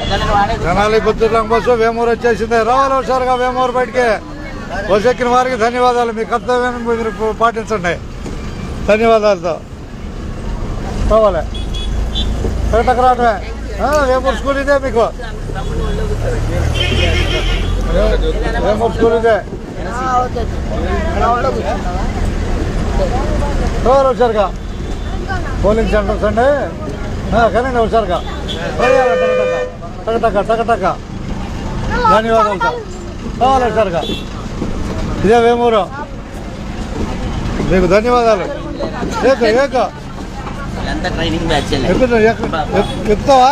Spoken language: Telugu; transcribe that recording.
తెనాలి పుత్తూరు బస్సు వేమూరు వచ్చేసింది. రావాలి హుషారుగా వేమూరు బయటికి. బస్సు ఎక్కిన వారికి ధన్యవాదాలు. మీ కర్తవ్యాన్ని మీరు పాటించండి. ధన్యవాదాలతో రావాలి. కరెక్ట్గా రావటమే. వేమూరు స్కూల్ ఇదే మీకు. వేమూరు స్కూల్ ఇదే. రావాలి హుషారుగా. పోలింగ్ సెంటర్స్ అండి. కానీ హుషారుగా టక ధన్యవాదాలు. రావాలి హుషారుగా. ఇదే వేమూరు. మీకు ధన్యవాదాలు. ఎక్కుతావా?